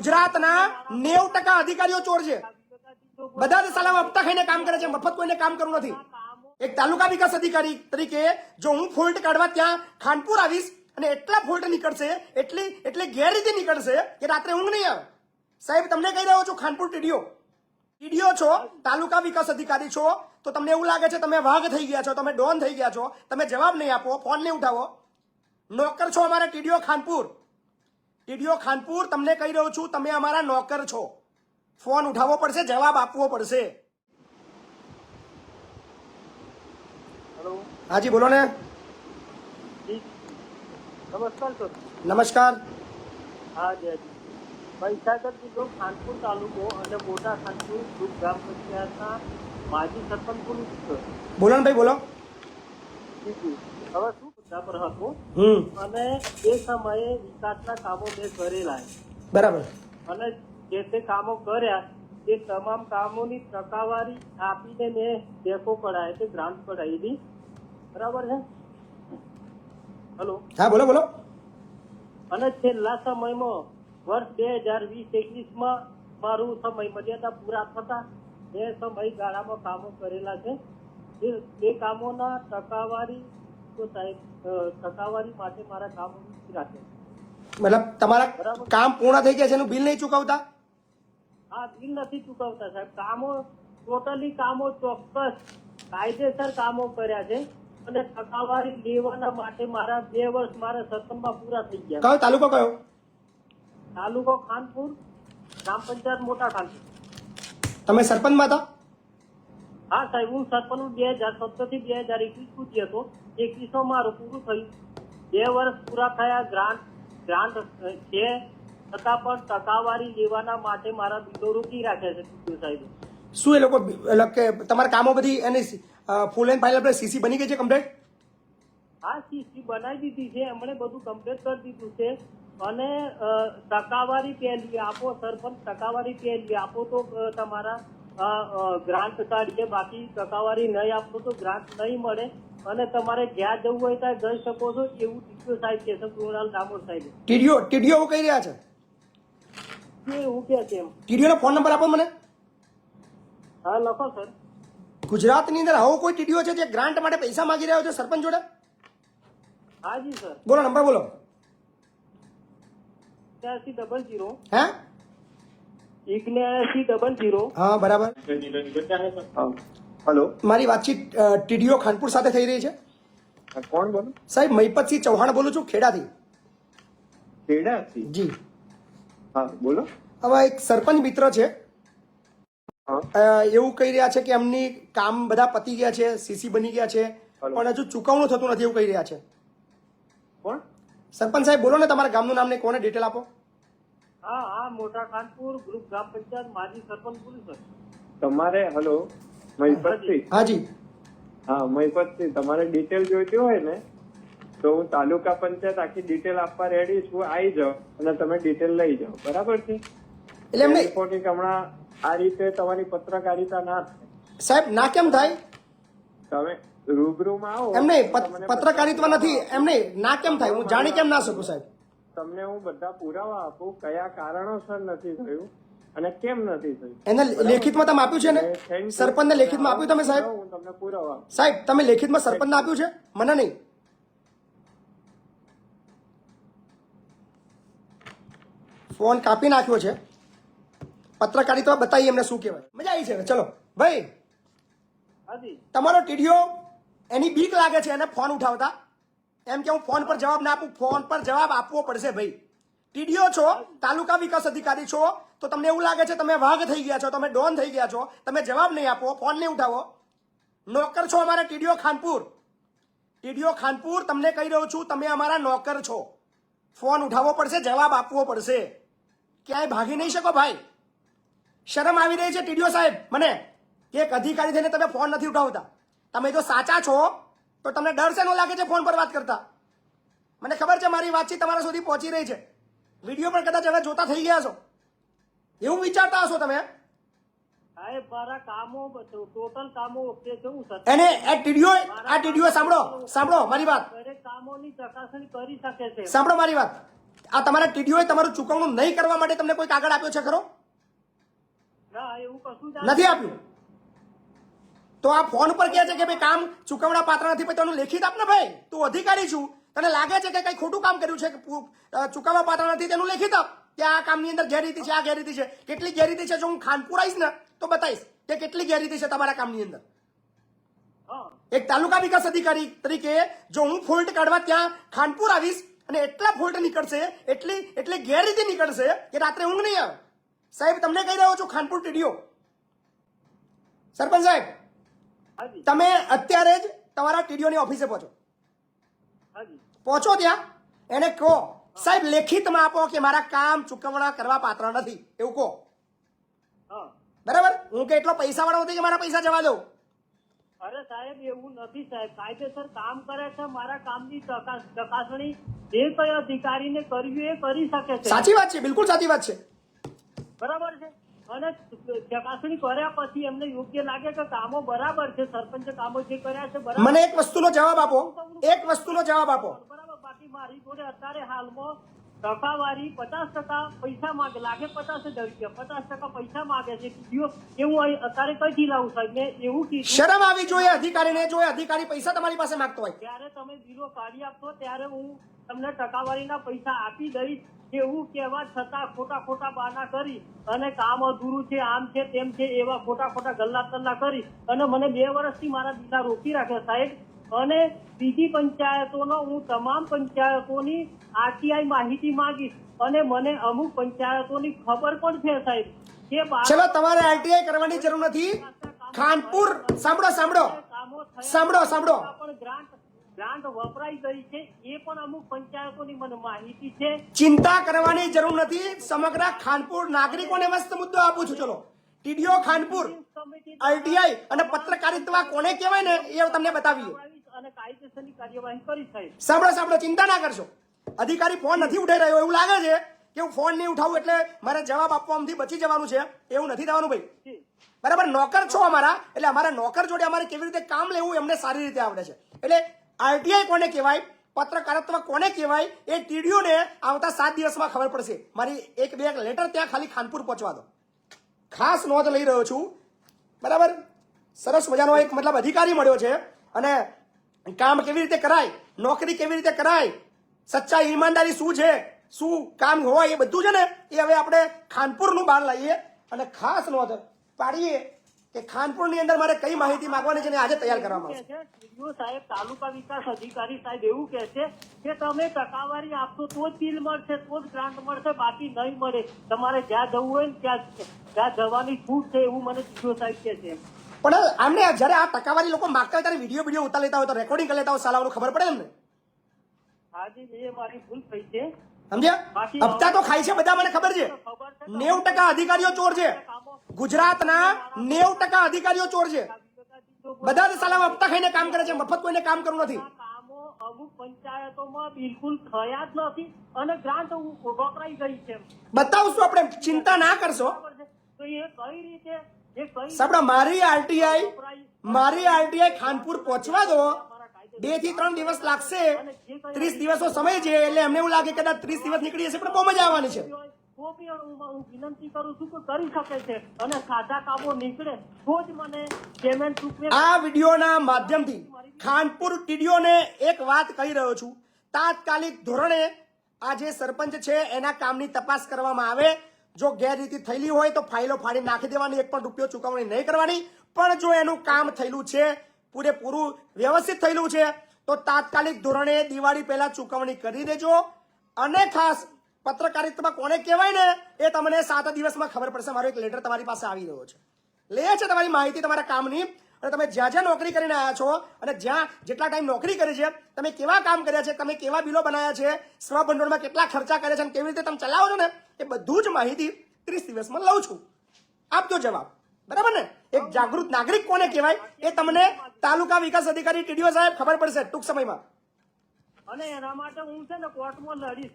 ગુજરાતના 90% અધિકારીઓ ચોર છે. બધા જ સાલા હપ્તા ખાઈને કામ કરે છે, મફત કોઈને કામ કરવું નથી. એક તાલુકા વિકાસ અધિકારી તરીકે જો હું ફોલ્ટ કાઢવા ત્યાં ખાનપુર આવીશ અને એટલા ફોલ્ટ નીકળશે, એટલી ગેરરીતિ નીકળશે કે રાત્રે ઊંઘ નહીં આવે. સાહેબ તમને કહી રહ્યો છું, ખાનપુર ટીડીઓ છો, તાલુકા વિકાસ અધિકારી છો, તો તમને એવું લાગે છે તમે વાઘ થઈ ગયા છો, તમે ડોન થઈ ગયા છો, તમે જવાબ નહીં આપો, ફોન નહીં ઉઠાવો. નોકર છો અમારા ટીડીઓ ખાનપુર, તમને કહી રહ્યો છું, તમે અમારા નોકર છો. ફોન ઉઠાવવો પડશે, જવાબ આપવો પડશે. હાજી બોલો ને. નમસ્કાર સર. નમસ્કાર. હા જી મહીસાગર જિલ્લો ખાનપુર તાલુકો અને મોટા ખાનપુર ગ્રુપ ગ્રામ પંચાયતના માજી સરપંચ બોલું છું. બોલો ને ભાઈ, બોલો. હવે શું મુદ્દા પર હતો અને એ સમયે વિકાસના કામો મેં કરેલા બરાબર, અને જે તે કામો કર્યા એ તમામ કામોની ટકાવારી આપીને મેં ટેકો કઢાય તે ગ્રાન્ટ કઢાવેલી. બરાબર છે. હલો. હા બોલો બોલો. અને છેલ્લા સમયમાં વર્ષ 2020-21 મારું સમય મર્યાદા પૂરા થતા એ સમયગાળામાં કામો કરેલા છે. એ કામોના ટકાવારી તો સાહેબ ટકાવારી માટે મારા કામો રાખે. મતલબ તમારા કામ પૂર્ણ થઈ ગયા છે એનું બિલ નહીં ચૂકવતા? હા, બિલ નથી ચૂકવતા સાહેબ. કામો ટોટલી કામો ચોક્કસ કાયદેસર કામો કર્યા છે અને ટકાવારી લેવાના માટે મારા 2 વર્ષ મારા સરપંચમાં પૂરા થઈ ગયા. કયો તાલુકો કયો? તાલુકો ખાનપુર, ગ્રામ પંચાયત મોટા ખાનપુર. તમે સરપંચમાં હતા? હા સાહેબ, હું સરપંચ 2017 થી 2021 સુધી હતો. 21 મારું પૂરું થયું. 2 વર્ષ પૂરા થયા. ગ્રાન્ટ છે છતાં પણ ટકાવારી લેવાના માટે મારા બિલો રોકી રાખ્યા છે સાહેબ. શું એ લોકો કે તમારા કામો બધી એની ફૂલ એન્ડ ફાઇનલ આપણે સીસી બની ગઈ છે કમ્પ્લીટ? હા, સીસી બનાવી દીધી છે એમણે, બધું કમ્પ્લીટ કરી દીધું છે. અને ટકાવારી પહેલી આપો સરપંચ, ટકાવારી પહેલી આપો તો તમારા ગ્રાન્ટ કાઢીએ, બાકી ટકાવારી નહીં આપો તો ગ્રાન્ટ નહીં મળે અને તમારે જ્યાં જવું હોય ત્યાં જઈ શકો છો એવું ટીડીઓ સાહેબ કે છે, કૃણાલ દામોદ સાહેબ. ટીડીઓ એવું કહી રહ્યા છે? એવું કે છે એમ. ટીડીઓ નો ફોન નંબર આપો મને. હા લખો સર. ગુજરાતની અંદર આવો કોઈ ટીડીઓ છે જે ગ્રાન્ટ માટે પૈસા માંગી રહ્યો છે સરપંચ જોડે? હા જી સર. બોલો નંબર બોલો. 8100. હે 8100. હા બરાબર. હેલો, મારી વાતચીત ટીડીઓ ખાનપુર સાથે થઈ રહી છે. કોણ બોલો? સાહેબ મહિપતસિંહ ચૌહાણ બોલું છું, ખેડાથી. ખેડાથી? જી હા બોલો. હવે એક સરપંચ મિત્ર છે, એવું કહી રહ્યા છે કે એમની કામ બધા પતી ગયા છે, સીસી બની ગયા છે, પણ હજુ ચૂકવણું થતું નથી એવું કહી રહ્યા છે. કોણ? સરપંચ સાહેબ બોલો ને, તમારા ગામનું નામ ને કોને ડિટેલ આપો. હા હા, મોટા ખાનપુર ગ્રુપ ગ્રામ પંચાયત માજી સરપંચ બોલું સર. તમારે હેલો મહિપતસિંહ? હાજી. હા મહિપતસિંહ, તમારે ડિટેલ જોઈતી હોય ને તો હું તાલુકા પંચાયત આખી ડિટેલ આપવા રેડી છું. આવી જાઓ અને તમે ડિટેલ લઈ જાઓ. બરાબર છે? એટલે એમને રિપોર્ટિંગ હમણાં આ રીતે તમારી પત્રકારિતા ના થાય સાહેબ. ના કેમ થાય? તમે રૂબરૂમાં આવો. એમને પત્રકારિત્વ નથી એમને ના કેમ થાય? હું જાણી કેમ ના શકું સાહેબ? તમને હું બધા પુરાવા આપું કયા કારણોસર નથી થયું અને કેમ નથી થયું. એને લેખિતમાં તમે આપ્યું છે ને? સરપંચને લેખિતમાં આપ્યું તમે સાહેબ? હું તમને પુરાવા આપું. સાહેબ તમે લેખિતમાં સરપંચને આપ્યું છે? મને નહીં. ફોન કાપી નાખ્યો છે. પત્રકારિત્વ બતાવી એમને શું કહેવાય. મજા આવી છે. ચલો ભાઈ, તમારો ટીડીઓ એની બીક લાગે છે એને ફોન ઉઠાવતા, એમ કે હું ફોન પર જવાબ ના આપું. ફોન પર જવાબ આપવો પડશે ભાઈ. ટીડીઓ છો, તાલુકા વિકાસ અધિકારી છો, તો તમને એવું લાગે છે તમે વાઘ થઈ ગયા છો, તમે ડોન થઈ ગયા છો, તમે જવાબ નહીં આપો, ફોન નહીં ઉઠાવો. નોકર છો અમારા ટીડીઓ ખાનપુર, તમને કહી રહ્યો છું, તમે અમારા નોકર છો. ફોન ઉઠાવવો પડશે, જવાબ આપવો પડશે. ક્યાંય ભાગી નહીં શકો ભાઈ. શરમ આવી રહી છે ટીડીઓ સાહેબ મને કે એક અધિકારી થઈને તમે ફોન નથી ઉઠાવતા. તમે જો સાચા છો તો તમને ડર છે ન લાગે છે ફોન પર વાત કરતા? મને ખબર છે મારી વાતચીત તમારા સુધી પહોંચી રહી છે. વિડીયો પણ કદાચ હવે જોતા થઈ ગયા છો, એવું વિચારતા હશો તમે. સાહેબ મારા કામો ટોટલ કામો ઓકે છે. હું સર એને આ ટીડીઓ સાંભળો મારી વાત. દરેક કામોની ચકાસણી કરી શકે છે. સાંભળો મારી વાત. આ તમારા ટીડીઓએ તમારું ચૂકવણું નહીં કરવા માટે તમને કોઈ કાગળ આપ્યો છે ખરો? ના એવું કશું જ નથી આપ્યું. તો આ ફોન પર કહે છે કે ભાઈ કામ ચૂકવણા પાત્ર નથી, પછી તેનું લેખિત આપ ને ભાઈ. તું અધિકારી છું, તને લાગે છે કે કઈ ખોટું કામ કર્યું છે કે ચૂકવવા પાત્ર નથી, તેનું લેખિત આપ કે આ કામની અંદર ગેરરીતિ છે, આ ગેરરીતિ છે. કેટલી ગેરરીતિ છે જો હું ખાનપુર આવીશ ને તો બતાવીશ કે કેટલી ગેરરીતિ છે તમારા કામની અંદર. હા એક તાલુકા વિકાસ અધિકારી તરીકે જો હું ફોલ્ટ કાઢવા ત્યાં ખાનપુર આવીશ અને એટલા ફોલ્ટ નીકળશે, એટલી ગેરરીતિ નીકળશે કે રાત્રે ઊંઘ નહીં આવે. સાહેબ તમને કહી રહ્યો છું, ખાનપુર ટીડીઓ સરપંચ સાહેબ, હાજી તમે અત્યારે જ તમારા ટીડીઓની ઓફિસે પહોંચો. હાજી પહોંચો ત્યાં એને કહો સાહેબ લેખિતમાં આપો કે મારા કામ ચૂકવણા કરવા પાત્ર નથી, એવું કહો. હા બરાબર? હું કે એટલો પૈસા વાળો નથી કે મારા પૈસા જવા દઉં. અરે સાહેબ એવું નથી સાહેબ, કાયદેસર કામ કરે છે, મારા કામની ચકાસણી જે કઈ અધિકારીને કરવી એ કરી શકે છે. સાચી વાત છે, બિલકુલ સાચી વાત છે. બરાબર છે. અને ચકાસણી કર્યા પછી એમને યોગ્ય લાગે કે કામો બરાબર છે, સરપંચે કામો જે કર્યા છે બરાબર, મને એક વસ્તુનો જવાબ આપો, એક વસ્તુનો જવાબ આપો. બરાબર. બાકી મારી જોડે અત્યારે હાલમાં ટકાવારી 50% પૈસા માંગે, લાગે 50,000 રૂપિયા, 50% પૈસા માંગે છે. એવું અત્યારે કઈથી લાવું સાહેબ? મેં એવું કીધું શરમ આવી જોઈએ અધિકારીને, જો એ અધિકારી પૈસા તમારી પાસે માંગતો હોય. ત્યારે તમે બિલો કાઢી આપશો ત્યારે હું તમને ટકાવારીના પૈસા આપી દઈશ. એવું કહેવા છતાં ખોટા બહાના કરી અને કામ અધૂરું છે, આમ છે, તેમ છે, એવા ખોટા ગલ્લા તલ્લા કરી અને મને 2 વર્ષથી મારા દિલા રોકી રાખ્યા સાહેબ. અને બીજી પંચાયતોનો હું તમામ પંચાયતોની આરટીઆઈ માહિતી માંગીશ અને મને અમુક પંચાયતોની ખબર પણ છે સાહેબ કે ચલો તમારે આરટીઆઈ કરવાની જરૂર નથી. ખાનપુર સાંભળો પણ ગ્રાન્ટ વપરાઈ ગઈ છે એ પણ અમુક પંચાયતોની મને માહિતી છે. ચિંતા કરવાની જરૂર નથી. સમગ્ર ખાનપુર નાગરિકોને મસ્ત મુદ્દો આપું છું. ચલો ટીડીઓ ખાનપુર, આરટીઆઈ અને પત્રકારિતા કોને કહેવાય ને એ તમને બતાવીએ. અને કાયદેસરની કાર્યવાહી કરી સાહેબ. સાંભળો, ચિંતા ના કરશો. અધિકારી ફોન નથી ઉઠાઈ રહ્યો, એવું લાગે છે કે હું ફોન નહીં ઉઠાવું એટલે મારે જવાબ આપવામાંથી બચી જવાનું છે. એવું નથી થવાનું ભાઈ. બરાબર? નોકર છો અમારા, એટલે અમારા નોકર જોડે અમારે કેવી રીતે કામ લેવું એમને સારી રીતે આવડે છે. એટલે આરટીઆઈ કોને કહેવાય, પત્રકારત્વ કોને કહેવાય એ ટીડીઓને આવતા 7 દિવસમાં ખબર પડશે. મારી 1-2 લેટર ત્યાં ખાલી ખાનપુર પહોંચવા દો. ખાસ નોંધ લઈ રહ્યો છું. બરાબર? સરસ મજાનો એક મતલબ અધિકારી મળ્યો છે અને કામ કેવી રીતે કરાય, નોકરી કેવી રીતે કરાય, સચ્ચાઈ ઈમાનદારી શું છે, શું કામ હોય એ બધું છે ને એ હવે આપણે ખાનપુરનું બહાર લાવીએ અને ખાસ નોંધ પાડીએ કે ખાનપુરની અંદર મારે કઈ માહિતી માંગવાની છે ને આજે તૈયાર કરવામાં આવશે. ટીડીઓ સાહેબ, તાલુકા વિકાસ અધિકારી સાહેબ એવું કહે છે કે તમે ટકાવારી આપશો તો જ બિલ મળશે, તો જ ગ્રાન્ટ મળશે, બાકી નહીં મળે. તમારે જ્યાં જવું હોય ને ત્યાં જવાની છૂટ છે એવું મને ટીડીઓ સાહેબ કહે છે. પણ આમને જયારે આ ટકાવારી લોકો માંગતા હોય ત્યારે વિડીયો ઉતાર લેતા હોય તો રેકોર્ડિંગ કરી લેતા હોય, સાલાઓનું ખબર પડે એમને. હાજી એ મારી ભૂલ થઈ છે. સમજ્યા? હપ્તા તો ખાય છે બધા, મને ખબર છે. 90% અધિકારીઓ ચોર છે. ગુજરાતના 90% અધિકારીઓ ચોર છે. બધા જ સાલામાં હપ્તા ખાઈને કામ કરે છે, મફત કોઈને કામ કરવું નથી. કામો અમુક પંચાયતોમાં બિલકુલ થયા જ નથી અને ગ્રાન્ટ વપરાઈ ગઈ છે. બતાવશું આપણે, ચિંતા ના કરશો. તો એ કઈ રીતે સાંભળો, મારી આરટીઆઈ ખાનપુર પહોંચવા દો. 2 થી 3 દિવસ લાગશે. 30 દિવસનો સમય છે એટલે એમને એવું લાગે કદાચ 30 દિવસ નીકળી જશે પણ બહુ મજા આવવાની છે. તો બી હું વિનંતી કરું છું કે કરી શકે છે અને સાદા કામો નીકળે તો જ મને પેમેન્ટ ચૂકવે. આ વિડીયોના માધ્યમથી ખાનપુર ટીડીઓને એક વાત કહી રહ્યો છું, તાત્કાલિક ધોરણે આ જે સરપંચ છે એના કામની તપાસ કરવામાં આવે. જો ગેરરીતિ થયેલી હોય તો ફાઇલો ફાડી નાખી દેવાની, 1 પણ રૂપિયો ચૂકવણી નહીં કરવાની. પણ જો એનું કામ થયેલું છે, પૂરેપૂરું વ્યવસ્થિત થયેલું છે તો તાત્કાલિક ધોરણે દિવાળી પહેલા ચૂકવણી કરી દેજો. અને ખાસ પત્રકારિતા કોને કહેવાય ને એ તમને 7 દિવસમાં ખબર પડશે. મારો એક લેટર તમારી પાસે આવી રહ્યો છે, લે છે તમારી માહિતી તમારા કામની અને તમે જ્યાં નોકરી કરીને આવ્યા છો અને જ્યાં જેટલા ટાઈમ નોકરી કરી છે, તમે કેવા કામ કર્યા છે, તમે કેવા બિલો બનાવ્યા છે, સ્વભંડોળમાં કેટલા ખર્ચા કર્યા છે અને કેવી રીતે તમે ચલાવો છો ને એ બધું જ માહિતી 30 દિવસમાં લઉં છું. આપજો જવાબ. બરાબર ને? એક જાગૃત નાગરિક કોને કહેવાય એ તમને તાલુકા વિકાસ અધિકારી ટીડીઓ સાહેબ ખબર પડશે ટૂંક સમયમાં. અને એના માટે હું છે ને કોર્ટમાં લડીશ.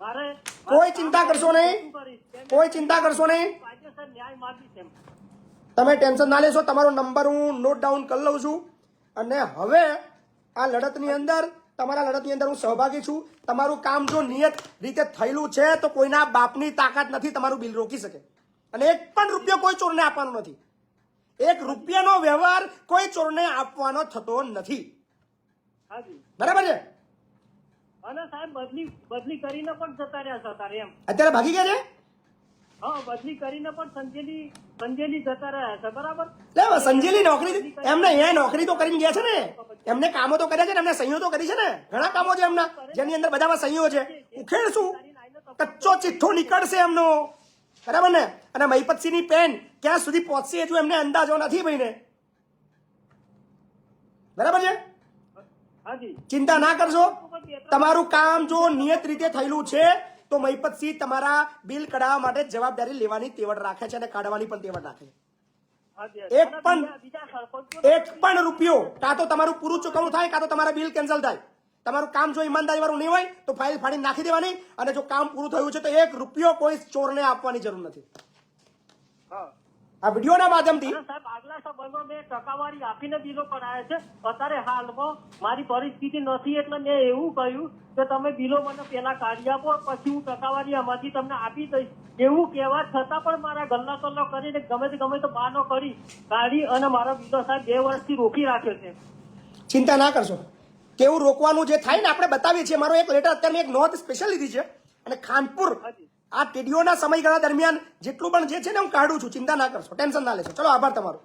મારે કોઈ ચિંતા કરશો નહીં, કોઈ ચિંતા કરશો નહીં. કાયદેસર ન્યાય માંગીશ એમ. તમે ટેન્શન ના લેશો. તમારો નંબર હું નોટ ડાઉન કરી લઉં છું અને હવે આ લડતની અંદર તમારા લડતની અંદર હું સહભાગી છું. તમારું કામ જો નિયત રીતે થયેલું છે તો કોઈના બાપની તાકાત નથી તમારું બિલ રોકી શકે. અને એક પણ રૂપિયો કોઈ ચોરને આપવાનો નથી. એક રૂપિયાનો વ્યવહાર કોઈ ચોરને આપવાનો થતો નથી. હાજી. બરાબર છે? અને સાહેબ બદલી કરીને પણ જતા રહ્યા છે અત્યારે એમ. અત્યારે ભાગી ગયા છે. હા, બદલી કરીને પણ સંજેલી જતા રહ્યા છે. બરાબર. લે સંજેલી નોકરી એમને અહીંયા નોકરી તો કરીને ગયા છે ને. એમને કામો તો કર્યા છે ને, એમને સહીઓ તો કરી છે ને. ઘણા કામો છે એમના જેની અંદર બધામાં સહીઓ છે. ઉખેડશું કચ્ચો ચિઠ્ઠો નીકળશે એમનો. બરાબર ને? અને મહિપતસિંહની પેન ક્યાં સુધી પહોંચશે હજુ એમને અંદાજો નથી ભાઈને. બરાબર છે? હાજી. ચિંતા ના કરશો. તમારું કામ જો નિયત રીતે થયેલું છે તો મહિપતસિંહ તમારા બિલ કઢાવવા માટે જવાબદારી લેવાની તેવડ રાખે છે અને કાઢવાની પણ તેવડ રાખે છે. હાજી. એક પણ રૂપિયો કાં તો તમારું પૂરું ચૂકવણું થાય કાં તો તમારા બિલ કેન્સલ થાય. તમારું કામ જો ઈમાનદારી વાળું નહીં હોય તો ફાઇલ ફાડી નાખી દેવાની. અને જો કામ પૂરું થયું છે તો એક રૂપિયો કોઈ ચોરને આપવાની જરૂર નથી. હા. આ વિડીયોના માધ્યમથી અને સાહેબ આગલા સમયમાં મેં ટકાવારી આપીને બિલો કઢાયા છે. અત્યારે હાલમાં મારી પરિસ્થિતિ નથી એટલે મેં એવું કહ્યું કે તમે બિલો મને પેલા કાઢી આપો પછી હું ટકાવારી આમાંથી તમને આપી દઈશ. એવું કહેવા છતાં પણ મારા ગલ્લા કલ્લો કરીને ગમે તો બહાનો કરી કાઢી અને મારો બિલો સાહેબ 2 વર્ષથી રોકી રાખ્યો છે. ચિંતા ના કરશો. કેવું રોકવાનું જે થાય ને આપણે બતાવીએ છીએ. મારો એક લેટર અત્યારે મેં એક નોંધ સ્પેશિયલ લીધી છે અને ખાનપુર આ ટીડીઓના સમયગાળા દરમિયાન જેટલું પણ જે છે ને હું કાઢું છું. ચિંતા ના કરશો, ટેન્શન ના લેશો. ચલો આભાર તમારો.